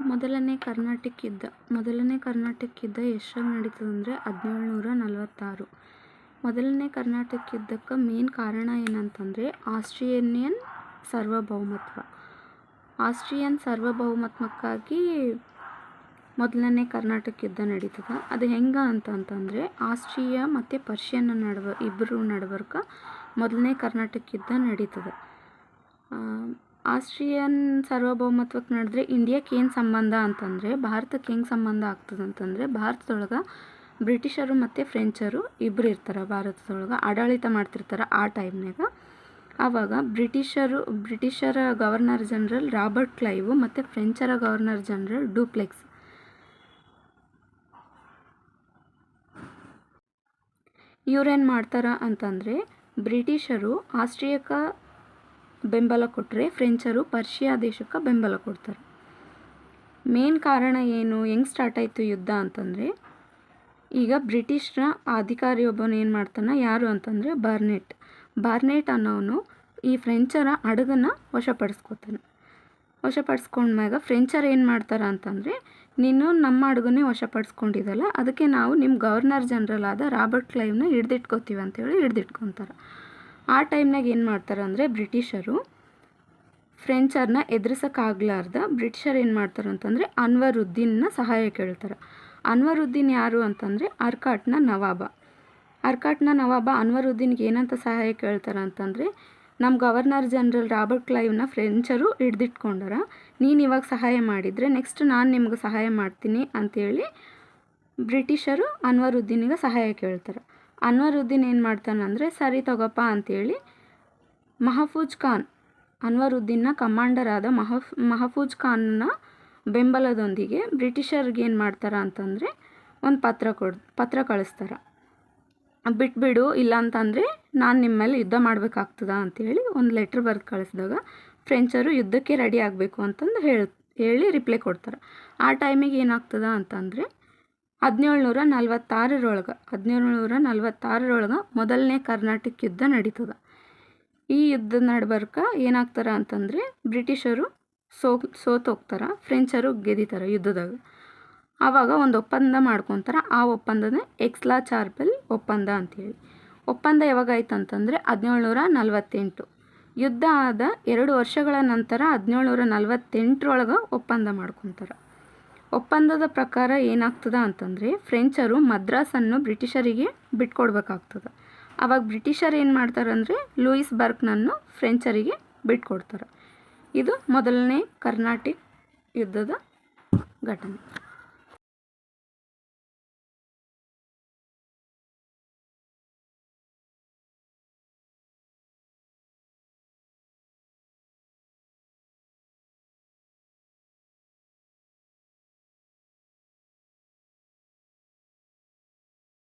ಮೊದಲನೇ ಕರ್ನಾಟಕ ಯುದ್ಧ ಎಷ್ಟರಾಗ ನಡೀತದಂದರೆ 1746. ಮೊದಲನೇ ಕರ್ನಾಟಕ ಯುದ್ಧಕ್ಕೆ ಮೇನ್ ಕಾರಣ ಏನಂತಂದರೆ ಆಸ್ಟ್ರಿಯನ್ ಸಾರ್ವಭೌಮತ್ವಕ್ಕಾಗಿ ಮೊದಲನೇ ಕರ್ನಾಟಕ ಯುದ್ಧ ನಡೀತದೆ. ಅದು ಹೆಂಗೆ ಅಂತಂತಂದರೆ ಆಸ್ಟ್ರಿಯಾ ಮತ್ತು ಪರ್ಷಿಯನ್ ಇಬ್ಬರು ನಡುಬರ್ಕ ಮೊದಲನೇ ಕರ್ನಾಟಕ ಯುದ್ಧ ನಡೀತದೆ. ಆಸ್ಟ್ರಿಯನ್ ಸಾರ್ವಭೌಮತ್ವಕ್ಕೆ ನಡೆದ್ರೆ ಇಂಡಿಯಾಕ್ಕೆ ಏನು ಸಂಬಂಧ ಅಂತಂದರೆ, ಭಾರತಕ್ಕೆ ಹೆಂಗೆ ಸಂಬಂಧ ಆಗ್ತದೆ ಅಂತಂದರೆ, ಭಾರತದೊಳಗೆ ಬ್ರಿಟಿಷರು ಮತ್ತು ಫ್ರೆಂಚರು ಇಬ್ಬರು ಇರ್ತಾರೆ. ಭಾರತದೊಳಗೆ ಆಡಳಿತ ಮಾಡ್ತಿರ್ತಾರೆ ಆ ಟೈಮ್ನಾಗ. ಆವಾಗ ಬ್ರಿಟಿಷರ ಗವರ್ನರ್ ಜನರಲ್ ರಾಬರ್ಟ್ ಕ್ಲೈವ್ ಮತ್ತು ಫ್ರೆಂಚರ ಗವರ್ನರ್ ಜನರಲ್ ಡುಪ್ಲೆಕ್ಸ್ ಇವ್ರೇನು ಮಾಡ್ತಾರೆ ಅಂತಂದರೆ, ಬ್ರಿಟಿಷರು ಆಸ್ಟ್ರಿಯಾಕ್ಕೆ ಬೆಂಬಲ ಕೊಟ್ಟರೆ ಫ್ರೆಂಚರು ಪರ್ಷಿಯಾ ದೇಶಕ್ಕೆ ಬೆಂಬಲ ಕೊಡ್ತಾರೆ. ಮೇನ್ ಕಾರಣ ಏನು, ಹೆಂಗೆ ಸ್ಟಾರ್ಟ್ ಆಯಿತು ಯುದ್ಧ ಅಂತಂದರೆ, ಈಗ ಬ್ರಿಟಿಷರ ಅಧಿಕಾರಿ ಒಬ್ಬನು ಏನು ಮಾಡ್ತಾನೆ, ಯಾರು ಅಂತಂದರೆ ಬಾರ್ನೆಟ್ ಅನ್ನೋನು ಈ ಫ್ರೆಂಚರ ಹಡಗನ್ನು ವಶಪಡಿಸ್ಕೊಂಡ್ಮ್ಯಾಗ ಫ್ರೆಂಚರ್ ಏನು ಮಾಡ್ತಾರೆ ಅಂತಂದರೆ, ನೀನು ನಮ್ಮ ಹಡಗನ್ನೇ ವಶಪಡಿಸ್ಕೊಂಡಿದ್ದಲ್ಲ, ಅದಕ್ಕೆ ನಾವು ನಿಮ್ಮ ಗವರ್ನರ್ ಜನರಲ್ ಆದ ರಾಬರ್ಟ್ ಕ್ಲೈವ್ನ ಹಿಡ್ದಿಟ್ಕೋತೀವಿ ಅಂತೇಳಿ ಹಿಡ್ದಿಟ್ಕೊತಾರೆ. ಆ ಟೈಮ್ನಾಗ ಏನು ಮಾಡ್ತಾರೆ ಅಂದರೆ, ಬ್ರಿಟಿಷರು ಫ್ರೆಂಚರ್ನ ಎದುರಿಸೋಕ್ಕಾಗಲಾರ್ದ ಬ್ರಿಟಿಷರು ಏನು ಮಾಡ್ತಾರೆ ಅಂತಂದರೆ ಅನ್ವರುದ್ದೀನ್ನ ಸಹಾಯ ಕೇಳ್ತಾರೆ. ಅನ್ವರುದ್ದೀನ್ ಯಾರು ಅಂತಂದರೆ ಅರ್ಕಾಟ್ನ ನವಾಬ ಅನ್ವರುದ್ದೀನ್ಗೆ ಏನಂತ ಸಹಾಯ ಕೇಳ್ತಾರೆ ಅಂತಂದರೆ, ನಮ್ಮ ಗವರ್ನರ್ ಜನರಲ್ ರಾಬರ್ಟ್ ಕ್ಲೈವ್ನ ಫ್ರೆಂಚರು ಹಿಡ್ದಿಟ್ಕೊಂಡಾರ, ನೀನು ಇವಾಗ ಸಹಾಯ ಮಾಡಿದರೆ ನೆಕ್ಸ್ಟ್ ನಾನು ನಿಮ್ಗೆ ಸಹಾಯ ಮಾಡ್ತೀನಿ ಅಂತೇಳಿ ಬ್ರಿಟಿಷರು ಅನ್ವರುದ್ದೀನಿಗೆ ಸಹಾಯ ಕೇಳ್ತಾರೆ. ಅನ್ವರುದ್ದೀನ್ ಏನು ಮಾಡ್ತಾನಂದರೆ, ಸರಿ ತಗೋಪ್ಪ ಅಂತೇಳಿ ಅನ್ವರುದ್ದೀನ್ನ ಕಮಾಂಡರ್ ಆದ ಮಹಫೂಜ್ ಖಾನ್ನ ಬೆಂಬಲದೊಂದಿಗೆ ಬ್ರಿಟಿಷರ್ಗೆ ಏನು ಮಾಡ್ತಾರೆ ಅಂತಂದರೆ ಒಂದು ಪತ್ರ ಕಳಿಸ್ತಾರೆ. ಬಿಟ್ಬಿಡು, ಇಲ್ಲಾಂತಂದರೆ ನಾನು ನಿಮ್ಮ ಮೇಲೆ ಯುದ್ಧ ಮಾಡಬೇಕಾಗ್ತದ ಅಂತೇಳಿ ಒಂದು ಲೆಟ್ರ್ ಬರೆದು ಕಳಿಸಿದಾಗ ಫ್ರೆಂಚರು ಯುದ್ಧಕ್ಕೆ ರೆಡಿ ಆಗಬೇಕು ಅಂತಂದು ಹೇಳಿ ರಿಪ್ಲೈ ಕೊಡ್ತಾರೆ. ಆ ಟೈಮಿಗೆ ಏನಾಗ್ತದ ಅಂತಂದರೆ 1746 ಮೊದಲನೇ ಕರ್ನಾಟಕ ಯುದ್ಧ ನಡೀತದೆ. ಈ ಯುದ್ಧ ನಡ್ಬರ್ಕ ಏನಾಗ್ತಾರೆ ಅಂತಂದರೆ, ಬ್ರಿಟಿಷರು ಸೋತೋಗ್ತಾರೆ, ಫ್ರೆಂಚರು ಗೆದಿತಾರೆ ಯುದ್ಧದಾಗ. ಆವಾಗ ಒಂದು ಒಪ್ಪಂದ ಮಾಡ್ಕೊತಾರೆ. ಆ ಒಪ್ಪಂದನೇ ಎಕ್ಸ್-ಲಾ-ಚಾರ್ಲೆಸ್ ಒಪ್ಪಂದ ಅಂತೇಳಿ. ಒಪ್ಪಂದ ಯಾವಾಗ ಆಯ್ತು ಅಂತಂದರೆ 1748. ಯುದ್ಧ ಆದ 2 ವರ್ಷಗಳ ನಂತರ 1748 ಒಪ್ಪಂದ ಮಾಡ್ಕೊತಾರೆ. ಒಪ್ಪಂದದ ಪ್ರಕಾರ ಏನಾಗ್ತದ ಅಂತಂದರೆ, ಫ್ರೆಂಚರು ಮದ್ರಾಸನ್ನು ಬ್ರಿಟಿಷರಿಗೆ ಬಿಟ್ಕೊಡ್ಬೇಕಾಗ್ತದೆ. ಆವಾಗ ಬ್ರಿಟಿಷರು ಏನು ಮಾಡ್ತಾರಂದರೆ ಲೂಯಿಸ್ಬರ್ಗ್ನನ್ನು ಫ್ರೆಂಚರಿಗೆ ಬಿಟ್ಕೊಡ್ತಾರೆ. ಇದು ಮೊದಲನೇ ಕರ್ನಾಟಕ ಯುದ್ಧದ ಘಟನೆ.